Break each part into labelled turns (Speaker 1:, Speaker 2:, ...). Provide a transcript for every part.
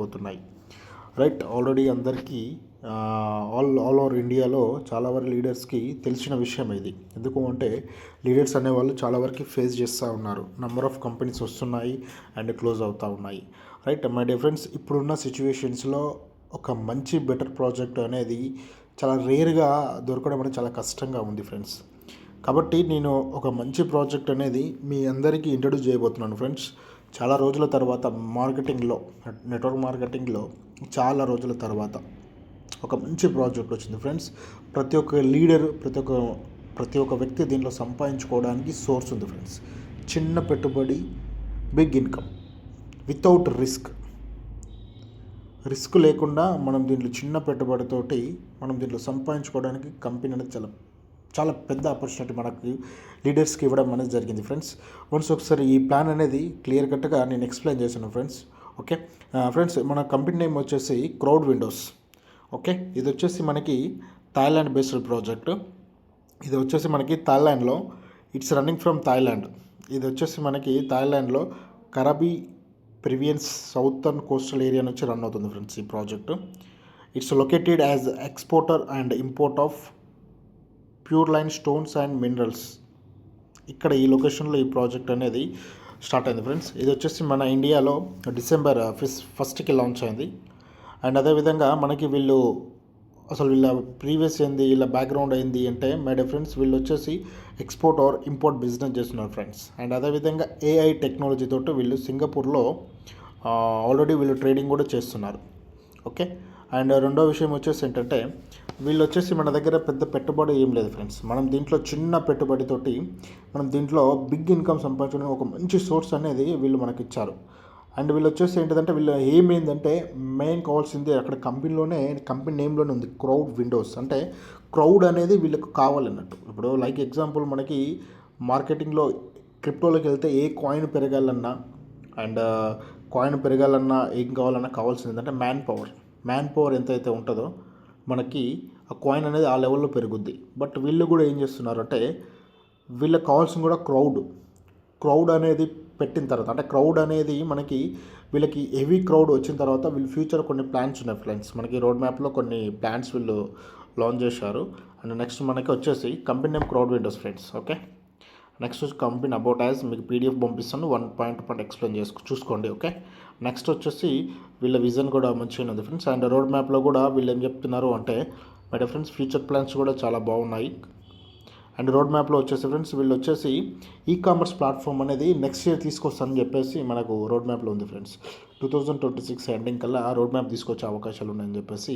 Speaker 1: తెలిసిపోతున్నాయి. Right, already అందరికీ all over ఇండియాలో చాలా వరకు లీడర్స్కి తెలిసిన విషయం ఇది. ఎందుకు అంటే లీడర్స్ అనేవాళ్ళు చాలా వరకు ఫేస్ చేస్తూ ఉన్నారు. నెంబర్ ఆఫ్ కంపెనీస్ వస్తున్నాయి అండ్ క్లోజ్ అవుతూ ఉన్నాయి. రైట్ మై డియర్ ఫ్రెండ్స్, ఇప్పుడున్న సిచ్యువేషన్స్లో ఒక మంచి బెటర్ ప్రాజెక్ట్ అనేది చాలా రేర్గా దొరకడం అనేది చాలా కష్టంగా ఉంది ఫ్రెండ్స్. కాబట్టి నేను ఒక మంచి ప్రాజెక్ట్ అనేది మీ అందరికీ ఇంట్రడ్యూస్ చేయబోతున్నాను ఫ్రెండ్స్. చాలా రోజుల తర్వాత మార్కెటింగ్లో, నెట్వర్క్ మార్కెటింగ్లో చాలా రోజుల తర్వాత ఒక మంచి ప్రాజెక్ట్ వచ్చింది ఫ్రెండ్స్. ప్రతి ఒక్క లీడర్, ప్రతి ఒక్క వ్యక్తి దీనిలో సంపాదించుకోవడానికి సోర్స్ ఉంది ఫ్రెండ్స్. చిన్న పెట్టుబడి, బిగ్ ఇన్కమ్, వితౌట్ రిస్క్ లేకుండా మనం దీంట్లో చిన్న పెట్టుబడితోటి మనం దీంట్లో సంపాదించుకోవడానికి కంపెనీ అనేది చాలా పెద్ద ఆపర్చునిటీ మనకి లీడర్స్కి ఇవ్వడం అనేది జరిగింది ఫ్రెండ్స్. ఒకసారి ఈ ప్లాన్ అనేది క్లియర్ కట్గా నేను ఎక్స్ప్లెయిన్ చేశాను ఫ్రెండ్స్. ఓకే ఫ్రెండ్స్, మన కంపెనీ నేమ్ వచ్చేసి క్రౌడ్ విండోస్. ఓకే, ఇది వచ్చేసి మనకి థాయిలాండ్ బేస్డ్ ప్రాజెక్ట్. ఇది వచ్చేసి మనకి థాయిలాండ్లో, ఇట్స్ రన్నింగ్ ఫ్రమ్ థాయిలాండ్. ఇది వచ్చేసి మనకి థాయిలాండ్లో కరాబీ ప్రివియన్స్ సౌతర్న్ కోస్టల్ ఏరియా నుంచి రన్ అవుతుంది ఫ్రెండ్స్ ఈ project. It's located as exporter and import of pure line stones and minerals. ఇక్కడ ఈ లొకేషన్లో ఈ ప్రాజెక్ట్ అనేది స్టార్ట్ అయింది ఫ్రెండ్స్. ఇది వచ్చేసి మన ఇండియాలో December 1st లాంచ్ అయింది. అండ్ అదేవిధంగా మనకి వీళ్ళ ప్రీవియస్ ఏంది, వీళ్ళ బ్యాక్గ్రౌండ్ ఏంది అంటే మై డియర్ ఫ్రెండ్స్, వీళ్ళు వచ్చేసి ఎక్స్పోర్ట్ ఆర్ ఇంపోర్ట్ బిజినెస్ చేస్తున్నారు ఫ్రెండ్స్. అండ్ అదేవిధంగా AI టెక్నాలజీ తోటి వీళ్ళు సింగపూర్లో ఆల్రెడీ వీళ్ళు ట్రేడింగ్ కూడా చేస్తున్నారు. ఓకే, అండ్ రెండో విషయం వచ్చేసి ఏంటంటే వీళ్ళు వచ్చేసి మన దగ్గర పెద్ద పెట్టుబడి ఏం లేదు ఫ్రెండ్స్. మనం దీంట్లో చిన్న పెట్టుబడితోటి మనం దీంట్లో బిగ్ ఇన్కమ్ సంపాదించడానికి ఒక మంచి సోర్స్ అనేది వీళ్ళు మనకి ఇచ్చారు. అండ్ వీళ్ళు వచ్చేసి ఏంటంటే వీళ్ళు ఏమైందంటే మెయిన్ కావాల్సింది అక్కడ కంపెనీ నేమ్లోనే ఉంది క్రౌడ్ విండోస్. అంటే క్రౌడ్ అనేది వీళ్ళకి కావాలన్నట్టు. ఇప్పుడు లైక్ ఎగ్జాంపుల్ మనకి మార్కెటింగ్లో క్రిప్టోలోకి వెళ్తే ఏ కాయిన్ పెరగాలన్నా ఏం కావాలన్నా కావాల్సింది ఏంటంటే మ్యాన్ పవర్ ఎంతైతే ఉంటుందో మనకి ఆ కాయిన్ అనేది ఆ లెవెల్లో పెరుగుద్ది. బట్ వీళ్ళు కూడా ఏం చేస్తున్నారంటే వీళ్ళకి కావాల్సింది కూడా క్రౌడ్ అనేది పెట్టిన తర్వాత, అంటే క్రౌడ్ అనేది మనకి వీళ్ళకి హెవీ క్రౌడ్ వచ్చిన తర్వాత వీళ్ళు ఫ్యూచర్ కొన్ని ప్లాన్స్ ఉన్నాయి ఫ్రెండ్స్. మనకి రోడ్ మ్యాప్లో కొన్ని ప్లాన్స్ వీళ్ళు లాంచ్ చేశారు. అండ్ నెక్స్ట్ మనకి వచ్చేసి company name crowd Windows friends. Okay, next వచ్చి కంపెనీ అబౌట్ యాజ్ మీకు PDF పంపిస్తాను, 1 పాయింట్ ఎక్స్ప్లెయిన్ చూసుకోండి. ఓకే, నెక్స్ట్ వచ్చేసి వీళ్ళ విజన్ కూడా మంచిగా ఉంది ఫ్రెండ్స్. అండ్ రోడ్ మ్యాప్లో కూడా వీళ్ళు ఏం చెప్తున్నారు అంటే my dear friends, future plans కూడా చాలా బాగున్నాయి. అండ్ రోడ్ మ్యాప్లో వచ్చేసి ఫ్రెండ్స్ వీళ్ళు వచ్చేసి కామర్స్ ప్లాట్ఫామ్ అనేది నెక్స్ట్ ఇయర్ తీసుకొస్తానని చెప్పేసి మనకు రోడ్ మ్యాప్లో ఉంది ఫ్రెండ్స్. 2026 ఎండింగ్ కల్లా రోడ్ మ్యాప్ తీసుకొచ్చే అవకాశాలు ఉన్నాయని చెప్పేసి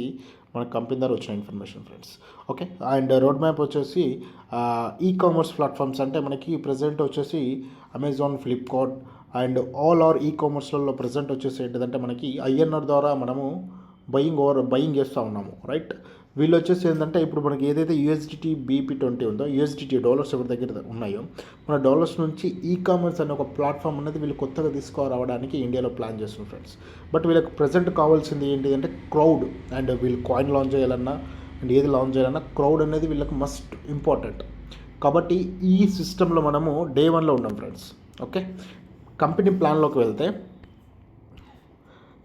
Speaker 1: మన కంపెనీ ద్వారా వచ్చిన information friends. Okay, and road map వచ్చేసి కామర్స్ ప్లాట్ఫామ్స్ అంటే మనకి ప్రజెంట్ వచ్చేసి అమెజాన్, ఫ్లిప్కార్ట్ అండ్ ఆల్ కామర్స్లలో ప్రజెంట్ వచ్చేసి ఏంటంటే మనకి INR ద్వారా మనము బయింగ్ చేస్తూ ఉన్నాము. రైట్, వీళ్ళు వచ్చేసి ఏంటంటే ఇప్పుడు మనకి ఏదైతే USDT BP20 ఉందో, USDT డాలర్స్ ఎవరి దగ్గర ఉన్నాయో మన డాలర్స్ నుంచి కామర్స్ అనే ఒక ప్లాట్ఫామ్ అనేది వీళ్ళు కొత్తగా తీసుకురావడానికి ఇండియాలో ప్లాన్ చేస్తున్నారు ఫ్రెండ్స్. బట్ వీళ్ళకి ప్రజెంట్ కావాల్సింది ఏంటి అంటే క్రౌడ్. అండ్ వీళ్ళు కాయిన్ లాంచ్ చేయాలన్నా అండ్ ఏది లాంచ్ చేయాలన్నా క్రౌడ్ అనేది వీళ్ళకి మస్ట్ ఇంపార్టెంట్. కాబట్టి ఈ సిస్టంలో మనము Day 1లో ఉన్నాం ఫ్రెండ్స్. ఓకే, కంపెనీ ప్లాన్లోకి వెళ్తే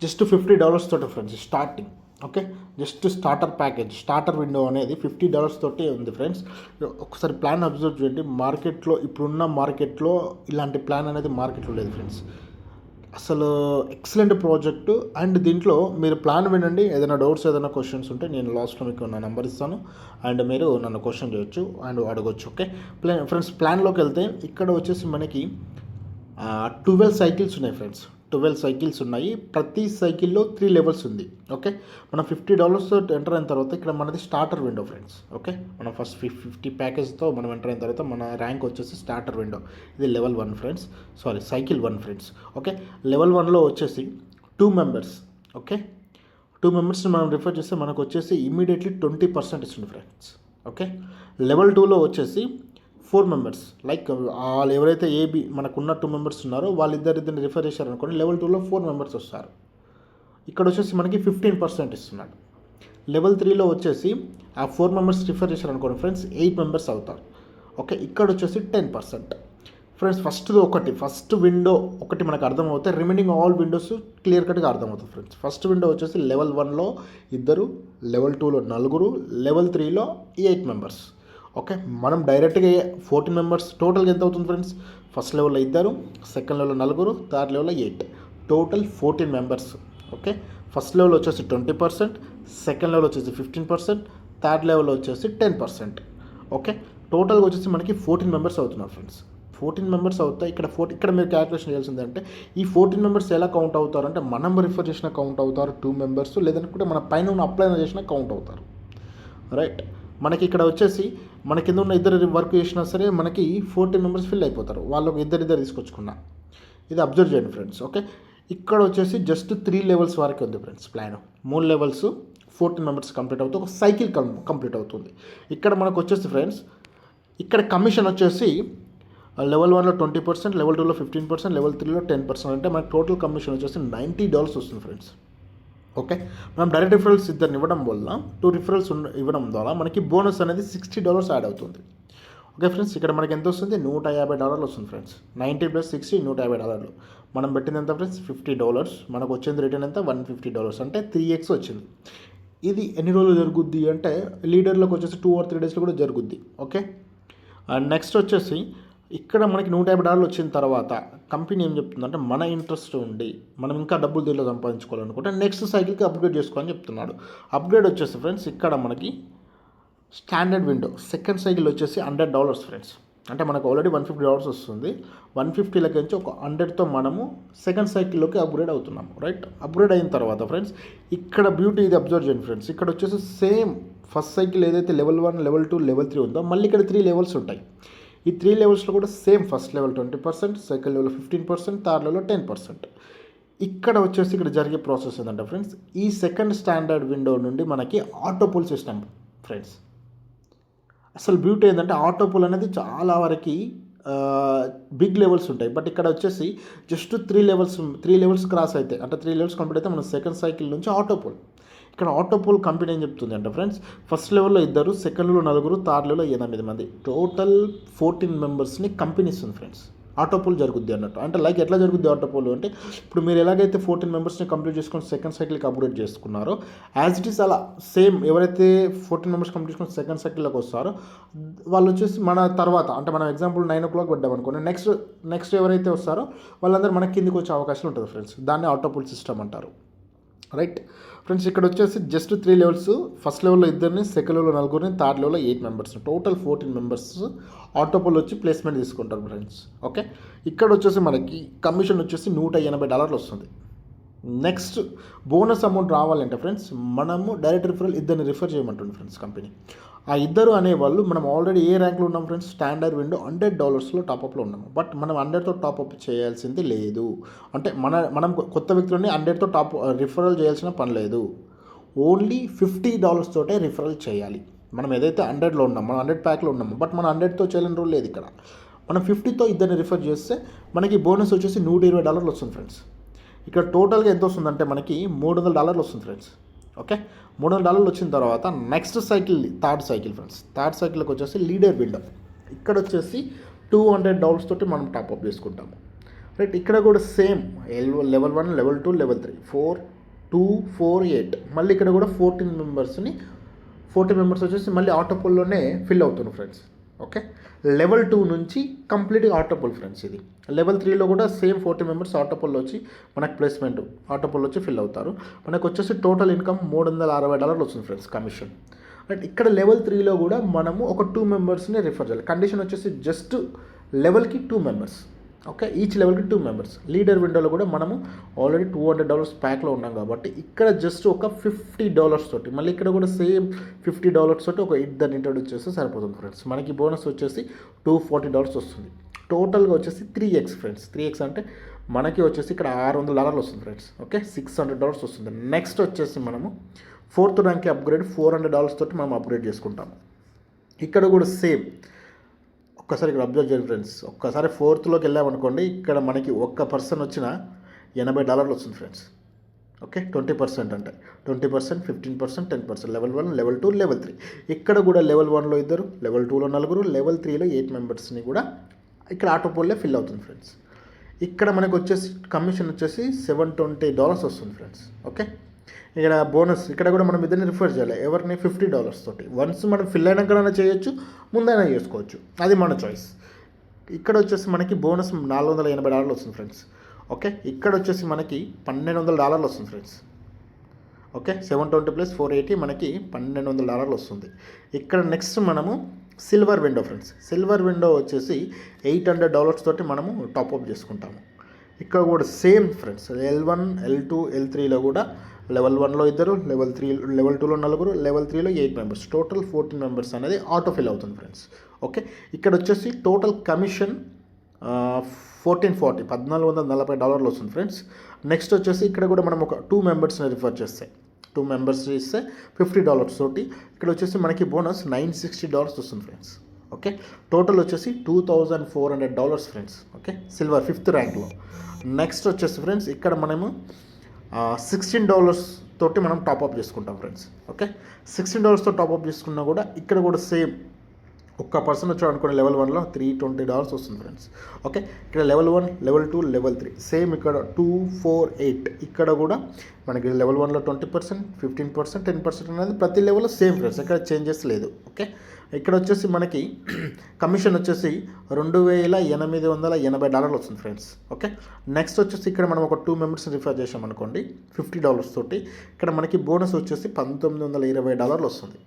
Speaker 1: జస్ట్ $50 తోటి friends starting. Okay, just starter window అనేది $50 తోటి ఉంది ఫ్రెండ్స్. ఒకసారి ప్లాన్ అబ్జర్వ్ చేయండి. ఇప్పుడున్న మార్కెట్లో ఇలాంటి ప్లాన్ అనేది మార్కెట్లో లేదు ఫ్రెండ్స్. అసలు ఎక్సలెంట్ ప్రాజెక్టు. అండ్ దీంట్లో మీరు ప్లాన్ వినండి, ఏదైనా డౌట్స్ ఏదైనా క్వశ్చన్స్ ఉంటే నేను లాస్ట్లో మీకు నా నెంబర్ ఇస్తాను అండ్ మీరు నన్ను క్వశ్చన్ చేయొచ్చు అండ్ అడగొచ్చు. ఓకే ఫ్రెండ్స్, ప్లాన్లోకి వెళ్తే ఇక్కడ వచ్చేసి మనకి 12 సైకిల్స్ ఉన్నాయి ఫ్రెండ్స్. 12 సైకిల్స్ ఉన్నాయి. ప్రతి సైకిల్లో 3 లెవెల్స్ ఉంది. ఓకే, మనం $50 ఎంటర్ అయిన తర్వాత ఇక్కడ మనది స్టార్టర్ విండో ఫ్రెండ్స్. ఓకే, మనం ఫస్ట్ 50 ప్యాకేజ్తో మనం ఎంటర్ అయిన తర్వాత మన ర్యాంక్ వచ్చేసి స్టార్టర్ విండో. ఇది level 1 friends, cycle 1 friends. Okay, level 1లో వచ్చేసి 2 మెంబర్స్. ఓకే, 2 మెంబర్స్ని మనం రిఫర్ చేస్తే మనకు వచ్చేసి ఇమీడియట్లీ 20% ఇస్తుంది ఫ్రెండ్స్. ఓకే, లెవెల్ 2లో వచ్చేసి 4 మెంబర్స్. లైక్ వాళ్ళు ఎవరైతే మనకున్న 2 మెంబర్స్ ఉన్నారో వాళ్ళిద్దరిని రిఫర్ చేశారనుకోండి, లెవెల్ 2లో 4 మెంబర్స్ వస్తారు. ఇక్కడ వచ్చేసి మనకి 15% ఇస్తున్నాడు. లెవెల్ 3లో వచ్చేసి ఆ 4 మెంబర్స్ రిఫర్ చేశారనుకోండి ఫ్రెండ్స్, 8 మెంబర్స్ అవుతారు. ఓకే, ఇక్కడ వచ్చేసి 10%. ఫ్రెండ్స్ ఫస్ట్ విండో ఒకటి మనకు అర్థమవుతాయి, రిమైనింగ్ ఆల్ విండోస్ క్లియర్ కట్గా అర్థమవుతుంది ఫ్రెండ్స్. ఫస్ట్ విండో వచ్చేసి లెవెల్ 1లో 2, లెవెల్ 2లో 4, లెవెల్ 3లో 8 మెంబర్స్. ఓకే, మనం డైరెక్ట్గా 14 మెంబర్స్ టోటల్గా ఎంత అవుతుంది ఫ్రెండ్స్? ఫస్ట్ లెవెల్లో 2, సెకండ్ లెవెల్లో 4, థర్డ్ లెవెల్లో 8, total 14 members. Okay, first level వచ్చేసి 20%, సెకండ్ లెవెల్ వచ్చేసి 15%, థర్డ్ లెవెల్ వచ్చేసి 10%. ఓకే, టోటల్గా వచ్చేసి మనకి 14 మెంబర్స్ అవుతున్నారు ఫ్రెండ్స్. 14 మెంబర్స్ అవుతాయి. ఇక్కడ మీరు క్యాల్కులేషన్ చేయాల్సిందంటే ఈ 14 మెంబర్స్ ఎలా కౌంట్ అవుతారంటే మనం రిఫర్ చేసిన కౌంట్ అవుతారు 2 మెంబర్స్, లేదంటే మన పైన ఉన్న అప్లై చేసిన కౌంట్ అవుతారు. రైట్, మనకి ఇక్కడ వచ్చేసి మన కింద ఉన్న ఇద్దరు వర్క్ చేసినా సరే మనకి 14 మెంబర్స్ ఫిల్ అయిపోతారు, వాళ్ళకి ఇద్దరు తీసుకొచ్చుకున్నా. ఇది అబ్జర్వ్ చేయండి ఫ్రెండ్స్. ఓకే, ఇక్కడ వచ్చేసి జస్ట్ 3 లెవెల్స్ వరకు ఉంది friends plan. 3 levels 14 members complete అవుతుంది, ఒక సైకిల్ కంప్లీట్ అవుతుంది. ఇక్కడ మనకు వచ్చేసి ఫ్రెండ్స్ ఇక్కడ కమిషన్ వచ్చేసి లెవెల్ 1లో 20%, లెవెల్ 2లో 15%, లెవెల్ 3లో 10%. అంటే మనకి టోటల్ కమిషన్ వచ్చేసి $90 వస్తుంది ఫ్రెండ్స్. ఓకే, మనం డైరెక్ట్ రిఫరల్స్ ఇద్దరిని ఇవ్వడం వల్ల 2 రిఫరల్స్ ఇవ్వడం ద్వారా మనకి బోనస్ అనేది $60 యాడ్ అవుతుంది. ఓకే ఫ్రెండ్స్, ఇక్కడ మనకి ఎంత వస్తుంది? $150 వస్తుంది ఫ్రెండ్స్. 90 + 60 $150. మనం పెట్టింది ఎంత ఫ్రెండ్స్? $50. మనకు వచ్చింది రిటర్న్ ఎంత? $150. అంటే 3x వచ్చింది. ఇది ఎన్ని రోజులు జరుగుద్ది అంటే లీడర్లకు వచ్చేసి 2 or 3 డేస్లో కూడా జరుగుద్ది. ఓకే, అండ్ నెక్స్ట్ వచ్చేసి ఇక్కడ మనకి $150 వచ్చిన తర్వాత కంపెనీ ఏం చెప్తుందంటే మన ఇంట్రెస్ట్ ఉండి మనం ఇంకా డబ్బులు దీనిలో సంపాదించుకోవాలనుకుంటే నెక్స్ట్ సైకిల్కి అప్గ్రేడ్ చేసుకోవాలని చెప్తున్నాడు. అప్గ్రేడ్ వచ్చేసి ఫ్రెండ్స్ ఇక్కడ మనకి స్టాండర్డ్ విండో సెకండ్ సైకిల్ వచ్చేసి $100 ఫ్రెండ్స్. అంటే మనకు ఆల్రెడీ $150 వస్తుంది. 150 నుంచి ఒక 100తో మనము సెకండ్ సైకిల్లోకి అప్గ్రేడ్ అవుతున్నాము. రైట్, అప్గ్రేడ్ అయిన తర్వాత ఫ్రెండ్స్ ఇక్కడ బ్యూటీ ఇది అబ్జర్వ్ చేయండి ఫ్రెండ్స్. ఇక్కడ వచ్చేసి సేమ్ ఫస్ట్ సైకిల్ ఏదైతే లెవెల్ 1, లెవెల్ 2, లెవెల్ 3 ఉందో మళ్ళీ ఇక్కడ 3 లెవెల్స్ ఉంటాయి. ఈ 3 లెవెల్స్లో కూడా same first level 20%, second level 15%, third level 10%. ఇక్కడ వచ్చేసి ఇక్కడ జరిగే ప్రాసెస్ ఏంటంటే ఫ్రెండ్స్ ఈ సెకండ్ స్టాండర్డ్ విండో నుండి మనకి ఆటోపోల్ సిస్టమ్ ఫ్రెండ్స్. అసలు బ్యూటీ ఏంటంటే ఆటోపోల్ అనేది చాలా వరకు బిగ్ లెవెల్స్ ఉంటాయి. బట్ ఇక్కడ వచ్చేసి జస్ట్ 3 లెవెల్స్ క్రాస్ అయితే అంటే 3 లెవెల్స్ కంప్లీట్ అయితే మన సెకండ్ సైకిల్ నుంచి ఆటోపోల్. ఇక్కడ ఆటోపోల్ కంపెనీ ఏం చెప్తుంది అంటే ఫ్రెండ్స్ ఫస్ట్ లెవెల్లో 2, సెకండ్ లెవెల్లో 4, థర్డ్ లెవెల్లో 8 మంది, టోటల్ 14 మెంబర్స్ని కంపెనీ ఇస్తుంది ఫ్రెండ్స్. ఆటోపోల్ జరుగుద్ది అన్నట్టు. అంటే లైక్ ఎట్లా జరుగుద్ది ఆటోపోల్ అంటే ఇప్పుడు మీరు ఎలాగైతే 14 మెంబర్స్ని కంప్లీట్ చేసుకొని సెకండ్ సైకిల్కి అప్గ్రేడ్ చేసుకున్నారో యాజ్ ఇట్ ఈస్ అలా సేమ్ ఎవరైతే 14 మెంబర్స్ కంప్లీట్ చేసుకొని సెకండ్ సైకిల్లోకి వస్తారో వాళ్ళు వచ్చేసి మన తర్వాత అంటే మనం ఎగ్జాంపుల్ 9 o'clock పడ్డామనుకోండి, నెక్స్ట్ ఎవరైతే వస్తారో వాళ్ళందరూ మనకి కిందికి వచ్చే అవకాశం ఉంటుంది ఫ్రెండ్స్. దాన్ని ఆటోపోల్ సిస్టమ్ అంటారు. రైట్ ఫ్రెండ్స్, ఇక్కడ వచ్చేసి జస్ట్ 3 లెవెల్స్, ఫస్ట్ లెవెల్లో 2, సెకండ్ లెవెల్లో 4, థర్డ్ లెవెల్లో 8 మెంబర్స్, టోటల్ 14 మెంబర్స్ ఆటోపోల్ వచ్చి ప్లేస్మెంట్ తీసుకుంటారు ఫ్రెండ్స్. ఓకే, ఇక్కడ వచ్చేసి మనకి కమిషన్ వచ్చేసి $180 వస్తుంది. నెక్స్ట్ బోనస్ అమౌంట్ రావాలంటే ఫ్రెండ్స్ మనము డైరెక్ట్ రిఫరల్ ఇద్దరిని రిఫర్ చేయమంటుంది ఫ్రెండ్స్ కంపెనీ. ఆ ఇద్దరు అనేవాళ్ళు మనం ఆల్రెడీ ఏ ర్యాంక్లో ఉన్నాం ఫ్రెండ్స్? స్టాండర్డ్ విండో $100 టాప్అప్లో ఉన్నాము. బట్ మనం 100తో టాప్అప్ చేయాల్సింది లేదు. అంటే మనం కొత్త వ్యక్తులని 100తో రిఫరల్ చేయాల్సిన పని లేదు. ఓన్లీ $50 తోటే రిఫరల్ చేయాలి. మనం ఏదైతే 100లో ఉన్నాం, మనం 100 ప్యాక్లో ఉన్నాము, బట్ మనం 100తో చేయాలని రూల్ లేదు ఇక్కడ. మనం 50తో ఇద్దరిని రిఫర్ చేస్తే మనకి బోనస్ వచ్చేసి $120 వస్తుంది ఫ్రెండ్స్. ఇక్కడ టోటల్గా ఎంత వస్తుందంటే మనకి $300 వస్తుంది ఫ్రెండ్స్. ఓకే, $300 వచ్చిన తర్వాత next cycle third cycle friends. Third సైకిల్కి వచ్చేసి లీడర్ విండో. ఇక్కడ వచ్చేసి $200 తోటి మనం టాప్అప్ చేసుకుంటాము. రైట్, ఇక్కడ కూడా సేమ్ లెవెల్ 1, లెవెల్ 2, లెవెల్ 3, 4, 2, 4, 8 మళ్ళీ ఇక్కడ కూడా 14 మెంబర్స్ వచ్చేసి మళ్ళీ ఆటోపోల్లోనే ఫిల్ అవుతున్నారు ఫ్రెండ్స్. ఓకే, లెవెల్ 2 నుంచి కంప్లీట్గా ఆటోపోల్ ఫ్రెండ్స్. ఇది లెవెల్ 3లో కూడా సేమ్ 40 మెంబర్స్ ఆటోపోల్లో వచ్చి మనకు ప్లేస్మెంట్ ఆటోపోల్లో వచ్చి ఫిల్ అవుతారు. మనకు వచ్చేసి టోటల్ ఇన్కమ్ $360 వస్తుంది ఫ్రెండ్స్ కమిషన్. రైట్, ఇక్కడ లెవెల్ 3లో కూడా మనము ఒక 2 మెంబర్స్ని రిఫర్ చేయాలి. కండిషన్ వచ్చేసి జస్ట్ లెవెల్కి 2 మెంబర్స్. ఓకే, ఈచ్ లెవెల్కి 2 మెంబర్స్. లీడర్ విండోలో కూడా మనము ఆల్రెడీ $200 ప్యాక్లో ఉన్నాం కాబట్టి ఇక్కడ జస్ట్ ఒక $50 తోటి మళ్ళీ ఇక్కడ కూడా సేమ్ $50 తోటి ఒక ఇద్దరిని ఇంట్రొడ్యూస్ చేస్తే సరిపోతుంది ఫ్రెండ్స్. మనకి బోనస్ వచ్చేసి $240 వస్తుంది. టోటల్గా వచ్చేసి 3x ఫ్రెండ్స్. 3x అంటే మనకి వచ్చేసి ఇక్కడ $600 వస్తుంది ఫ్రెండ్స్. ఓకే, $600 వస్తుంది. నెక్స్ట్ వచ్చేసి మనము 4th ర్యాంక్కి అప్గ్రేడ్ $400 తోటి మనం అప్గ్రేడ్ చేసుకుంటాము. ఇక్కడ కూడా సేమ్ ఒక్కసారి ఇక్కడ అబ్జర్వ్ చేయండి ఫ్రెండ్స్. ఒక్కసారి 4thలోకి వెళ్ళామనుకోండి, ఇక్కడ మనకి ఒక్క పర్సన్ వచ్చిన $80 వస్తుంది ఫ్రెండ్స్. ఓకే, 20% అంటే 20%, 15%, 10%. Level 1, level 2, level 3. ఇక్కడ కూడా లెవెల్ 1లో 2, లెవెల్ 2లో 4, లెవెల్ 3లో 8 మెంబర్స్ని కూడా ఇక్కడ ఆటో పోల్లే ఫిల్ అవుతుంది ఫ్రెండ్స్. ఇక్కడ మనకు వచ్చేసి కమిషన్ వచ్చేసి $720 వస్తుంది ఫ్రెండ్స్. ఓకే, ఇక్కడ బోనస్ ఇక్కడ కూడా మనం ఇద్దరిని రిఫర్ చేయాలి. ఎవరిని? $50 తోటి. వన్స్ మనం ఫిల్ అయినాకైనా చేయొచ్చు, ముందైనా చేసుకోవచ్చు, అది మన చాయిస్. ఇక్కడ వచ్చేసి మనకి బోనస్ $480 వస్తుంది ఫ్రెండ్స్. ఓకే, ఇక్కడ వచ్చేసి మనకి $1,200 వస్తుంది ఫ్రెండ్స్. ఓకే, 720 + 480 మనకి $1,200 వస్తుంది. ఇక్కడ నెక్స్ట్ మనము silver window friends. Silver window వచ్చేసి $800 తోటి మనము టాప్అప్ చేసుకుంటాము. ఇక్కడ కూడా సేమ్ ఫ్రెండ్స్, L1, L2, L3లో కూడా లెవెల్ 1లో ఇద్దరు, లెవెల్ 2లో నలుగురు, లెవెల్ 3లో 8 మెంబర్స్, టోటల్ 14 మెంబర్స్ అనేది ఆటో ఫిల్ అవుతుంది ఫ్రెండ్స్. ఓకే, ఇక్కడ వచ్చేసి టోటల్ కమిషన్ $1,440 వస్తుంది ఫ్రెండ్స్. నెక్స్ట్ వచ్చేసి ఇక్కడ కూడా మనం ఒక 2 మెంబర్స్ని రిఫర్ చేస్తే, 2 మెంబర్స్ ఇస్తే $50 తోటి ఇక్కడ వచ్చేసి మనకి బోనస్ $960 వస్తుంది ఫ్రెండ్స్. ఓకే, టోటల్ వచ్చేసి $2,400 ఫ్రెండ్స్. ఓకే, సిల్వర్ 5th ర్యాంక్లో. నెక్స్ట్ వచ్చేసి ఫ్రెండ్స్ ఇక్కడ మనము $16 తోటి మనం టాప్అప్ చేసుకుంటాం ఫ్రెండ్స్. ఓకే, $16తో టాప్అప్ చేసుకున్నా కూడా ఇక్కడ కూడా సేమ్ ఒక్క పర్సన్ వచ్చాడు అనుకోండి, లెవెల్ 1లో $320 వస్తుంది ఫ్రెండ్స్. ఓకే, ఇక్కడ లెవెల్ 1, లెవెల్ 2, లెవెల్ 3 సేమ్ ఇక్కడ 2, 4, 8 ఇక్కడ కూడా మనకి లెవెల్ 1లో 20%, 15%, 10% అనేది ప్రతి లెవెల్లో సేమ్ ఫ్రెండ్స్, ఇక్కడ చేంజెస్ లేదు. ఓకే, ఇక్కడ వచ్చేసి మనకి కమిషన్ వచ్చేసి $2,880 వస్తుంది ఫ్రెండ్స్. ఓకే, నెక్స్ట్ వచ్చేసి ఇక్కడ మనం ఒక 2 మెంబర్స్ రిఫర్ చేసామనుకోండి $50 తోటి ఇక్కడ మనకి బోనస్ వచ్చేసి $1,920 వస్తుంది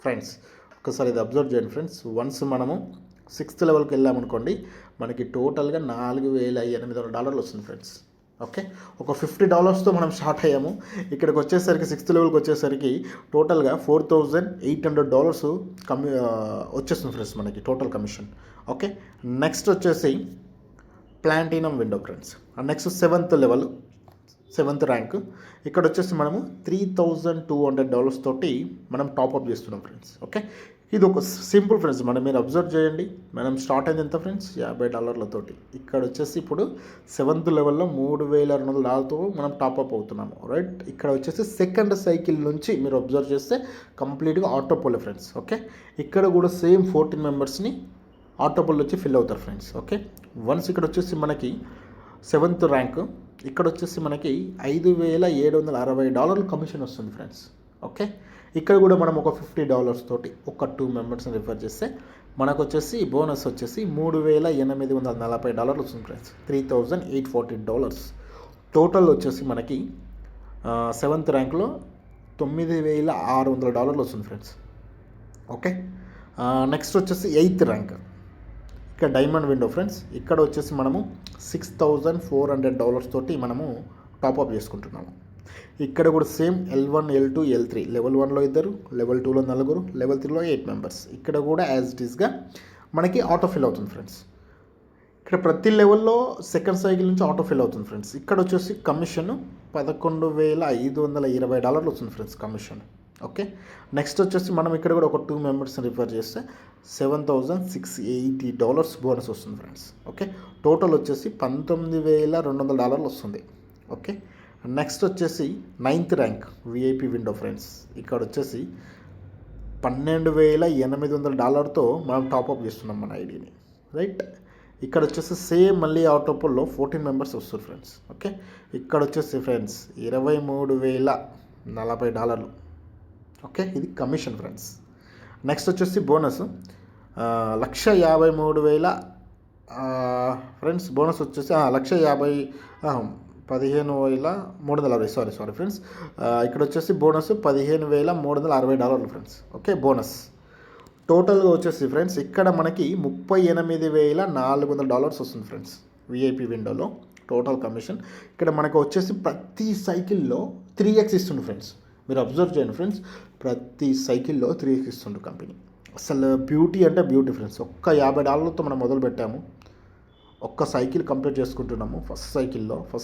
Speaker 1: ఫ్రెండ్స్. ఒకసారి ఇది అబ్జర్వ్ చేయండి ఫ్రెండ్స్. వన్స్ మనము 6th లెవెల్కి వెళ్ళామనుకోండి మనకి టోటల్గా $4,800 వస్తుంది ఫ్రెండ్స్. ఓకే, ఒక $50తో మనం స్టార్ట్ అయ్యాము. ఇక్కడికి వచ్చేసరికి 6th లెవెల్కి వచ్చేసరికి టోటల్గా $4,800 వచ్చేస్తుంది ఫ్రెండ్స్ మనకి టోటల్ కమిషన్. ఓకే, నెక్స్ట్ వచ్చేసి platinum window friends. Next 7th level, 7th rank. ఇక్కడ వచ్చేసి మనము $3,200 తోటి మనం టాప్అప్ చేస్తున్నాం ఫ్రెండ్స్. ఓకే, ఇది ఒక సింపుల్ ఫ్రెండ్స్. మీరు అబ్జర్వ్ చేయండి, మనం స్టార్ట్ అయింది ఎంత ఫ్రెండ్స్? $50 తోటి. ఇక్కడ వచ్చేసి ఇప్పుడు 7th లెవెల్లో $3,200తో మనం టాప్అప్ అవుతున్నాము. రైట్, ఇక్కడ వచ్చేసి సెకండ్ సైకిల్ నుంచి మీరు అబ్జర్వ్ చేస్తే కంప్లీట్గా ఆటో పోలే ఫ్రెండ్స్. ఓకే, ఇక్కడ కూడా సేమ్ 14 మెంబర్స్ని ఆటో పోల్ వచ్చి ఫిల్ అవుతారు ఫ్రెండ్స్. ఓకే, వన్స్ ఇక్కడ వచ్చేసి మనకి 7th ర్యాంక్, ఇక్కడ వచ్చేసి మనకి $5,760 కమిషన్ వస్తుంది ఫ్రెండ్స్. ఓకే, ఇక్కడ కూడా మనం ఒక $50 తోటి ఒక 2 మెంబర్స్ని రిఫర్ చేస్తే మనకు వచ్చేసి బోనస్ వచ్చేసి $3,840 వస్తుంది ఫ్రెండ్స్. $3,840 టోటల్ వచ్చేసి మనకి 7th ర్యాంక్లో $9,600 వస్తుంది ఫ్రెండ్స్. ఓకే, నెక్స్ట్ వచ్చేసి 8th ర్యాంక్, ఇక్కడ డైమండ్ విండో ఫ్రెండ్స్. ఇక్కడ వచ్చేసి మనము $6,400 తోటి మనము టాప్అప్ చేసుకుంటున్నాము. ఇక్కడ కూడా same L1, L2, L3 level 1లో ఇద్దరు, లెవెల్ 2లో నలుగురు, లెవెల్ 3లో 8 మెంబర్స్. ఇక్కడ కూడా యాజ్ ఇట్ ఈస్గా మనకి ఆటో ఫిల్ అవుతుంది ఫ్రెండ్స్. ఇక్కడ ప్రతి లెవెల్లో సెకండ్ సైకిల్ నుంచి ఆటో ఫిల్ అవుతుంది ఫ్రెండ్స్. ఇక్కడ వచ్చేసి కమిషన్ $11,520 వస్తుంది ఫ్రెండ్స్ కమిషన్. ఓకే, నెక్స్ట్ వచ్చేసి మనం ఇక్కడ కూడా ఒక 2 మెంబర్స్ని రిఫర్ చేస్తే $7,680 బోనస్ వస్తుంది ఫ్రెండ్స్. ఓకే, టోటల్ వచ్చేసి $19,200 వస్తుంది. ఓకే, నెక్స్ట్ వచ్చేసి 9th rank VIP window friends. ఇక్కడ వచ్చేసి $12,800తో మనం టాప్అప్ చేస్తున్నాం మన ఐడిని. రైట్, ఇక్కడ వచ్చేసి సేమ్ మళ్ళీ ఆటోపోల్లో 14 మెంబర్స్ వస్తారు ఫ్రెండ్స్. ఓకే, ఇక్కడ వచ్చేసి ఫ్రెండ్స్ $23,040. ఓకే, ఇది కమిషన్ ఫ్రెండ్స్. నెక్స్ట్ వచ్చేసి బోనస్ 1,53,000 ఫ్రెండ్స్. బోనస్ వచ్చేసి 15,360 సారీ ఫ్రెండ్స్. ఇక్కడ వచ్చేసి బోనస్ $15,360 ఫ్రెండ్స్. ఓకే, బోనస్ టోటల్గా వచ్చేసి ఫ్రెండ్స్ ఇక్కడ మనకి $38,400 వస్తుంది ఫ్రెండ్స్ విఐపి విండోలో టోటల్ కమిషన్. ఇక్కడ మనకు వచ్చేసి ప్రతి సైకిల్లో 3x ఇస్తుంది ఫ్రెండ్స్. మీరు అబ్జర్వ్ చేయండి ఫ్రెండ్స్, ప్రతి సైకిల్లో 3x ఇస్తుండ్రు కంపెనీ. అసలు బ్యూటీ అంటే బ్యూటీ ఫ్రెండ్స్. ఒక్క $50తో మనం మొదలు పెట్టాము, ఒక్క సైకిల్ కంప్లీట్ చేసుకుంటున్నాము. ఫస్ట్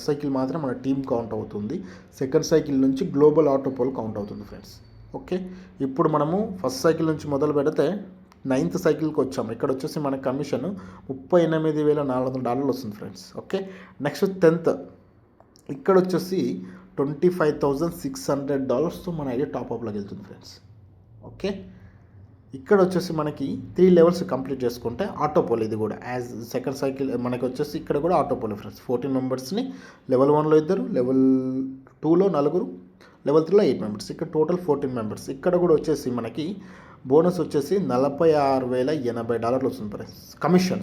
Speaker 1: సైకిల్ మాత్రం మన టీమ్ కౌంట్ అవుతుంది. సెకండ్ సైకిల్ నుంచి గ్లోబల్ ఆటో పోల్ కౌంట్ అవుతుంది ఫ్రెండ్స్. ఓకే, ఇప్పుడు మనము ఫస్ట్ సైకిల్ నుంచి మొదలు పెడితే 9th సైకిల్కి వచ్చాము. ఇక్కడ వచ్చేసి మన కమిషన్ $38,400 వస్తుంది ఫ్రెండ్స్. ఓకే, నెక్స్ట్ 10th ఇక్కడ వచ్చేసి $25,600తో మన ఐడియా టాప్అప్లోకి వెళ్తుంది ఫ్రెండ్స్. ఓకే, ఇక్కడ వచ్చేసి మనకి 3 లెవెల్స్ కంప్లీట్ చేసుకుంటే ఆటోపోల్ ఇది కూడా యాజ్ సెకండ్ సైకిల్ మనకి వచ్చేసి ఇక్కడ కూడా ఆటోపోల్ ఫ్రెండ్స్. 14 మెంబర్స్ని లెవెల్ 1లో 2, లెవెల్ 2లో 4, లెవెల్ 3లో 8 మెంబర్స్, ఇక్కడ టోటల్ 14 మెంబర్స్. ఇక్కడ కూడా వచ్చేసి మనకి బోనస్ వచ్చేసి $46,080 వస్తుంది ఫ్రెండ్స్. కమిషన్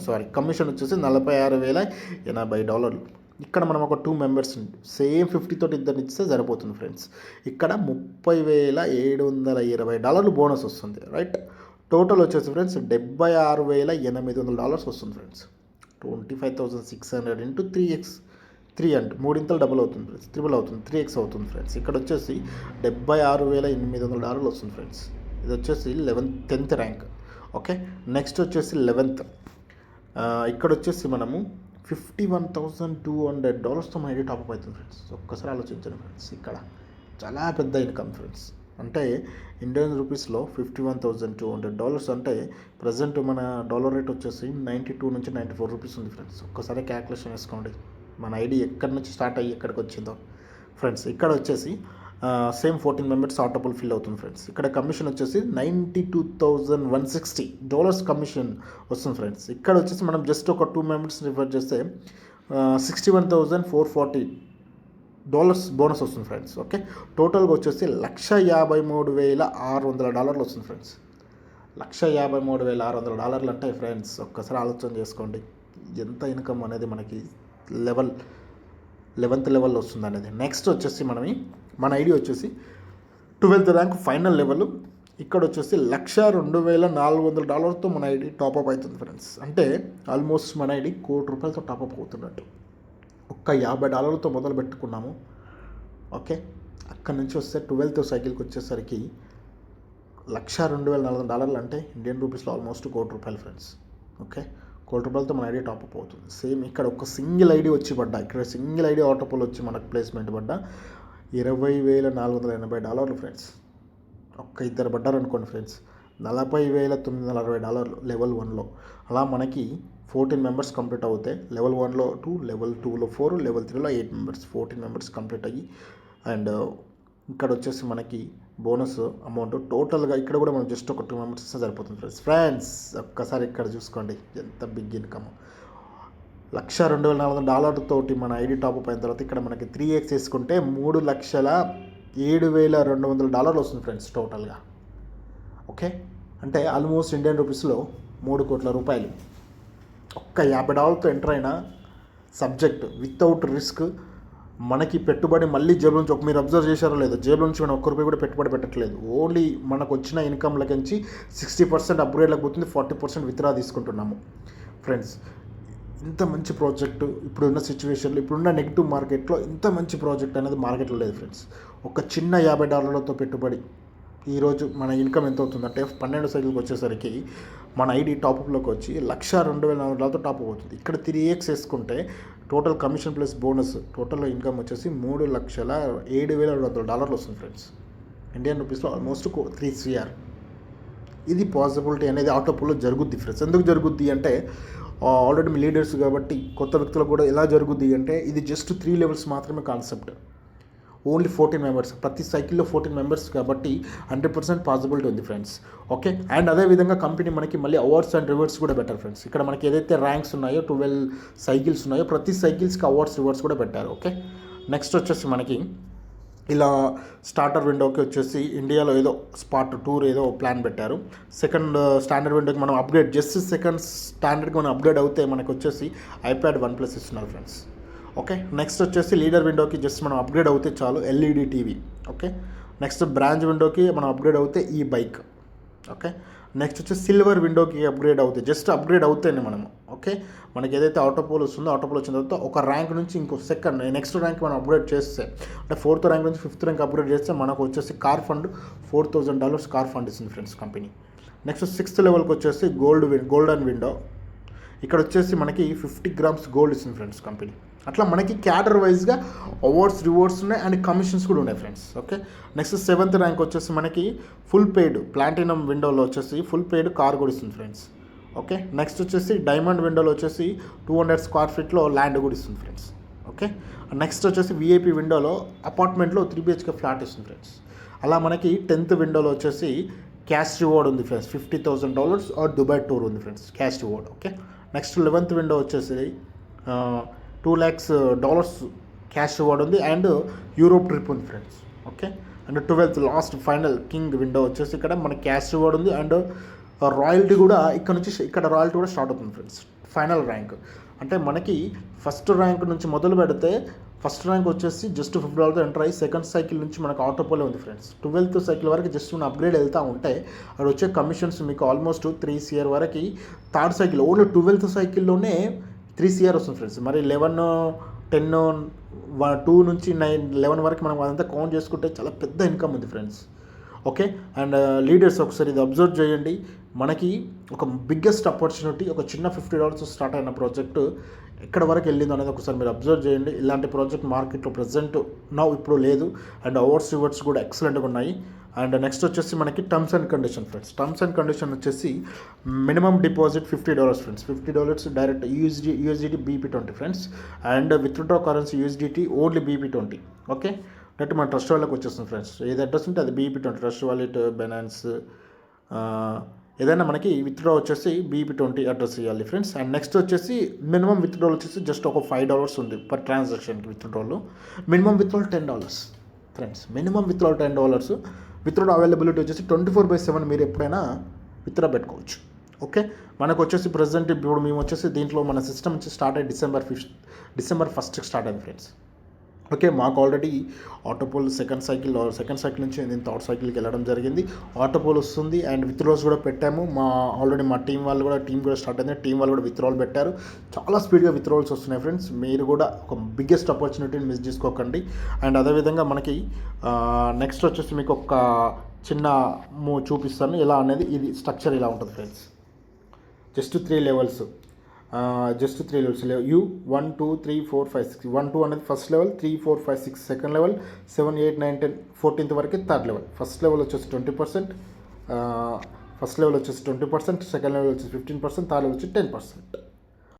Speaker 1: వచ్చేసి $46,080. ఇక్కడ మనం ఒక 2 మెంబర్స్ సేమ్ 50 తోటి ఇద్దరిని ఇస్తే సరిపోతుంది ఫ్రెండ్స్. ఇక్కడ $30,720 బోనస్ వస్తుంది రైట్. టోటల్ వచ్చేసి ఫ్రెండ్స్ $76,800 వస్తుంది ఫ్రెండ్స్. 25,600 ఇంటూ 3x 3 అంటే మూడింతలు డబుల్ అవుతుంది ఫ్రెండ్స్, ట్రిపుల్ అవుతుంది, 3x అవుతుంది ఫ్రెండ్స్. ఇక్కడ వచ్చేసి $76,800 వస్తుంది ఫ్రెండ్స్. ఇది వచ్చేసి 10th ర్యాంక్. ఓకే, నెక్స్ట్ వచ్చేసి 11th. ఇక్కడ వచ్చేసి మనము $51,200తో మన ఐడి టాప్అప్ అవుతుంది ఫ్రెండ్స్. ఒక్కసారి ఆలోచించండి ఫ్రెండ్స్, ఇక్కడ చాలా పెద్ద ఇన్కమ్ ఫ్రెండ్స్. అంటే ఇండియన్ రూపీస్లో $51,200 అంటే ప్రజెంట్ మన డాలర్ రేట్ వచ్చేసి 92 నుంచి 94 రూపీస్ ఉంది ఫ్రెండ్స్. ఒక్కసారి క్యాల్కులేషన్ వేసుకోండి మన ఐడి ఎక్కడి నుంచి స్టార్ట్ అయ్యి ఎక్కడికి వచ్చిందో ఫ్రెండ్స్. ఇక్కడ వచ్చేసి సేమ్ 14 మెంబర్స్ ఆటోపోల్ ఫిల్ అవుతుంది ఫ్రెండ్స్. ఇక్కడ కమిషన్ వచ్చేసి $92,160 కమిషన్ వస్తుంది ఫ్రెండ్స్. ఇక్కడ వచ్చేసి మనం జస్ట్ ఒక 2 మెంబర్స్ రిఫర్ చేస్తే $61,440 బోనస్ వస్తుంది ఫ్రెండ్స్. ఓకే, టోటల్గా వచ్చేసి $153,600 వస్తుంది ఫ్రెండ్స్. $153,600 అంటే ఫ్రెండ్స్ ఒక్కసారి ఆలోచన చేసుకోండి ఎంత ఇన్కమ్ అనేది మనకి 11th లెవెల్ వస్తుంది అనేది. నెక్స్ట్ వచ్చేసి మన ఐడి వచ్చేసి 12th ర్యాంక్ ఫైనల్ లెవెల్. ఇక్కడ వచ్చేసి $102,400తో మన ఐడి టాప్అప్ అవుతుంది ఫ్రెండ్స్. అంటే ఆల్మోస్ట్ మన ఐడి ₹1,00,00,000 టాప్అప్ అవుతున్నట్టు. ఒక్క $50తో మొదలు పెట్టుకున్నాము. ఓకే, అక్కడ నుంచి వస్తే 12th సైకిల్కి వచ్చేసరికి $102,400 అంటే ఇండియన్ రూపీస్లో ఆల్మోస్ట్ ₹1,00,00,000 ఫ్రెండ్స్. ఓకే, ₹1,00,00,000తో మన ఐడి టాప్అప్ అవుతుంది. సేమ్ ఇక్కడ ఒక సింగిల్ ఐడి వచ్చి పడ్డా, ఇక్కడ సింగిల్ ఐడి ఆటోపోల్ వచ్చి మనకు ప్లేస్మెంట్ పడ్డా $20,480 ఫ్రెండ్స్. ఒక్క ఇద్దరు పడ్డారనుకోండి ఫ్రెండ్స్, $40,960 లెవెల్ 1లో. అలా మనకి 14 మెంబర్స్ కంప్లీట్ అవుతాయి. లెవెల్ 1లో 2, లెవెల్ 2లో 4, లెవెల్ 3లో 8 మెంబర్స్, 14 మెంబర్స్ కంప్లీట్ అయ్యి. అండ్ ఇక్కడ వచ్చేసి మనకి బోనస్ అమౌంట్ టోటల్గా ఇక్కడ కూడా మనం జస్ట్ ఒక 2 మెంబర్స్ ఇస్తే సరిపోతుంది ఫ్రెండ్స్. ఒక్కసారి ఇక్కడ చూసుకోండి ఎంత బిగ్ ఇన్కమ్. $102,400 తోటి మన ఐడి టాప్అప్ అయిన తర్వాత ఇక్కడ మనకి 3x వేసుకుంటే $3,07,200 వస్తుంది ఫ్రెండ్స్ టోటల్గా. ఓకే, అంటే ఆల్మోస్ట్ ఇండియన్ రూపీస్లో ₹3,00,00,000. ఒక్క $50తో ఎంటర్ అయిన సబ్జెక్ట్ వితౌట్ రిస్క్. మనకి పెట్టుబడి మళ్ళీ జేబుల నుంచి మీరు అబ్జర్వ్ చేశారో లేదో, జేబుల నుంచి మనం ₹1 కూడా పెట్టుబడి పెట్టట్లేదు. ఓన్లీ మనకు వచ్చిన ఇన్కమ్లకించి 60% అప్గ్రేడ్లకు పోతుంది, 40% విత్డ్రా తీసుకుంటున్నాము ఫ్రెండ్స్. ఇంత మంచి ప్రాజెక్టు ఇప్పుడున్న సిచ్యువేషన్లో, ఇప్పుడున్న నెగిటివ్ మార్కెట్లో ఇంత మంచి ప్రాజెక్ట్ అనేది మార్కెట్లో లేదు ఫ్రెండ్స్. ఒక చిన్న $50తో పెట్టుబడి ఈరోజు మన ఇన్కమ్ ఎంత అవుతుందంటే 12 సైకిల్కి వచ్చేసరికి మన ఐడి టాప్అప్లోకి వచ్చి $102,400తో టాప్అప్ అవుతుంది. ఇక్కడ 3x వేసుకుంటే total commission plus bonus total income వచ్చేసి $3,07,200 వస్తుంది ఫ్రెండ్స్. ఇండియన్ రూపీస్లో ఆల్మోస్ట్ 3 CR. ఇది పాసిబిలిటీ అనేది ఆటోపోల్లో జరుగుద్ది ఫ్రెండ్స్. ఎందుకు జరుగుద్ది అంటే ఆల్రెడీ మీ లీడర్స్ కాబట్టి కొత్త వ్యక్తులకు కూడా ఎలా జరుగుద్ది అంటే ఇది జస్ట్ 3 లెవెల్స్ మాత్రమే కాన్సెప్ట్. ఓన్లీ 14 మెంబర్స్, ప్రతి సైకిల్లో 14 మెంబర్స్ కాబట్టి 100% పాసిబిలిటీ ఉంది ఫ్రెండ్స్. ఓకే, అండ్ అదేవిధంగా కంపెనీ మనకి మళ్ళీ అవార్డ్స్ అండ్ రివార్డ్స్ కూడా పెట్టారు ఫ్రెండ్స్. ఇక్కడ మనకి ఏదైతే ర్యాంక్స్ ఉన్నాయో 12 సైకిల్స్ ఉన్నాయో ప్రతి సైకిల్స్కి అవార్డ్స్ రివార్డ్స్ కూడా పెట్టారు. ఓకే, నెక్స్ట్ వచ్చేసి మనకి ఇలా స్టార్టర్ విండోకి వచ్చేసి ఇండియాలో ఏదో స్పాట్ టూర్ ఏదో ప్లాన్ పెట్టారు. సెకండ్ స్టాండర్డ్ విండోకి మనం అప్గ్రేడ్ జస్ట్ సెకండ్ స్టాండర్డ్కి మనం అప్గ్రేడ్ అవుతే మనకు వచ్చేసి iPad 1+ ఇస్తున్నారు ఫ్రెండ్స్. ఓకే, నెక్స్ట్ వచ్చేసి లీడర్ విండోకి జస్ట్ మనం అప్గ్రేడ్ అవుతే చాలు LED TV. Okay, next branch విండోకి మనం అప్గ్రేడ్ అవుతే ఈ బైక్. ఓకే, నెక్స్ట్ వచ్చి సిల్వర్ విండోకి అప్గ్రేడ్ అవుతాయి, జస్ట్ అప్గ్రేడ్ అవుతాయి మనము. ఓకే, మనకి ఏదైతే ఆటోపోల్ వస్తుందో ఆటోపోల్ వచ్చిన తర్వాత ఒక ర్యాంక్ నుంచి ఇంకో నెక్స్ట్ ర్యాంక్ మనం అప్గ్రేడ్ చేస్తే అంటే 4th ర్యాంక్ నుంచి 5th ర్యాంక్ అప్గ్రేడ్ చేస్తే మనకు వచ్చేసి కార్ ఫండ్ $4,000 కార్ ఫండ్ ఇస్తుంది ఫ్రెండ్స్ కంపెనీ. నెక్స్ట్ 6th లెవెల్కి వచ్చేసి గోల్డెన్ విండో. ఇక్కడ వచ్చేసి మనకి 50 grams గోల్డ్ ఇస్తుంది ఫ్రెండ్స్ కంపెనీ. అట్లా మనకి క్యాడర్ వైజ్గా అవార్డ్స్ రివార్డ్స్ ఉన్నాయి అండ్ కమిషన్స్ కూడా ఉన్నాయి friends. Okay, next 7th rank వచ్చేసి మనకి ఫుల్ పెయిడ్ ప్లాటినం విండోలో వచ్చేసి ఫుల్ పెయిడ్ కార్ కూడా ఇస్తుంది ఫ్రెండ్స్. ఓకే, నెక్స్ట్ వచ్చేసి డైమండ్ విండోలో వచ్చేసి 200 square feetలో ల్యాండ్ కూడా ఇస్తుంది ఫ్రెండ్స్. ఓకే, నెక్స్ట్ వచ్చేసి VIP విండోలో అపార్ట్మెంట్లో 3 BHK ఫ్లాట్ ఇస్తుంది ఫ్రెండ్స్. అలా మనకి 10th విండోలో వచ్చేసి క్యాష్ రివార్డ్ ఉంది ఫ్రెండ్స్, $50,000 ఆర్ దుబాయ్ టూర్ ఉంది friends, cash reward. Okay, next 11th window వచ్చేసి $2 lakhs క్యాష్ రివార్డ్ ఉంది అండ్ యూరోప్ ట్రిప్ ఉంది friends. Okay, and 12th last final king window వచ్చేసి ఇక్కడ మన క్యాష్ రివార్డ్ ఉంది అండ్ రాయల్టీ కూడా ఇక్కడ నుంచి, ఇక్కడ రాయల్టీ కూడా స్టార్ట్ అవుతుంది ఫ్రెండ్స్. ఫైనల్ ర్యాంక్ అంటే మనకి ఫస్ట్ ర్యాంక్ నుంచి మొదలు పెడితే ఫస్ట్ ర్యాంక్ వచ్చేసి జస్ట్ $50 ఎంటర్ అయ్యి సెకండ్ సైకిల్ నుంచి మనకు ఆటోపోలే ఉంది ఫ్రెండ్స్. 12th సైకిల్ వరకు జస్ట్ మన అప్గ్రేడ్ వెళ్తూ ఉంటే అక్కడ వచ్చే కమిషన్స్ మీకు ఆల్మోస్ట్ 3 CR వరకు. Third cycle only 12th సైకిల్లోనే 3 CR వస్తుంది ఫ్రెండ్స్. మరి 11, 10, 2 నుంచి 9, 11 వరకు మనం అదంతా కౌంట్ చేసుకుంటే చాలా పెద్ద ఇన్కమ్ ఉంది ఫ్రెండ్స్. ఓకే, అండ్ లీడర్స్ ఒకసారి ఇది అబ్జర్వ్ చేయండి. మనకి ఒక బిగ్గెస్ట్ ఆపర్చునిటీ, ఒక చిన్న $50 స్టార్ట్ అయిన ప్రాజెక్టు ఎక్కడ వరకు వెళ్ళిందో అనేది ఒకసారి మీరు అబ్జర్వ్ చేయండి. ఇలాంటి ప్రాజెక్ట్ మార్కెట్లో ప్రజెంట్ ఇప్పుడు లేదు అండ్ అవార్డ్స్ రివార్డ్స్ కూడా ఎక్సలెంట్గా ఉన్నాయి. అండ్ నెక్స్ట్ వచ్చేసి మనకి terms and condition friends. Terms and condition వచ్చేసి minimum deposit $50 friends, $50 direct USDT BP20 friends. And withdraw currency USDT only BP20. Okay, direct మన ట్రస్ట్ వాళ్ళకి వచ్చేస్తుంది ఫ్రెండ్స్. ఏది అడ్రస్ ఉంటే అది BP20, ట్రస్ట్ వాలెట్, బైనాన్స్ ఏదైనా మనకి విత్డ్రా వచ్చేసి BP20 అడ్రస్ ఇవ్వాలి ఫ్రెండ్స్. అండ్ నెక్స్ట్ వచ్చేసి మినిమం విత్డ్రాల్ వచ్చేసి జస్ట్ ఒక $5 ఉంది పర్ ట్రాన్సాక్షన్కి withdrawal. Minimum withdrawal $10 friends, minimum withdrawal $10. Withdraw availability వచ్చేసి 24/7 మీరు ఎప్పుడైనా విత్డ్రా పెట్టుకోవచ్చు. ఓకే, మనకు వచ్చేసి ప్రజెంట్ ఇప్పుడు మేము వచ్చేసి దీంట్లో మన సిస్టమ్ వచ్చి స్టార్ట్ అయ్యి December 1st స్టార్ట్ అయింది ఫ్రెండ్స్. ఓకే, మాకు ఆల్రెడీ ఆటోపోల్ సెకండ్ సైకిల్ నుంచి నేను థర్డ్ సైకిల్కి వెళ్ళడం జరిగింది. ఆటోపోల్ వస్తుంది అండ్ విత్డ్రాల్స్ కూడా పెట్టాము. ఆల్రెడీ మా టీం కూడా స్టార్ట్ అయింది. టీం వాళ్ళు కూడా విత్డ్రాల్ పెట్టారు. చాలా స్పీడ్గా విత్డ్రాల్స్ వస్తున్నాయి ఫ్రెండ్స్. మీరు కూడా ఒక బిగ్గెస్ట్ ఆపర్చునిటీని మిస్ చేసుకోకండి. అండ్ అదేవిధంగా మనకి నెక్స్ట్ వచ్చేసి మీకు ఒక చిన్న చూపిస్తాను ఎలా అనేది. ఇది స్ట్రక్చర్ ఇలా ఉంటుంది friends. Just 3 levels, just 3 levels. 1, 2, 3, 4, 5, 6. 1, 2 అనేది first level, 3, 4, 5, 6 second level, 7, 8, 9, 10, 14th వరకు థర్డ్ లెవెల్. ఫస్ట్ లెవెల్ వచ్చేసి 20%, ఫస్ట్ లెవెల్ వచ్చేసి 20%, సెకండ్ లెవెల్ వచ్చేసి 15%, థర్డ్ లెవెల్ వచ్చి 10%.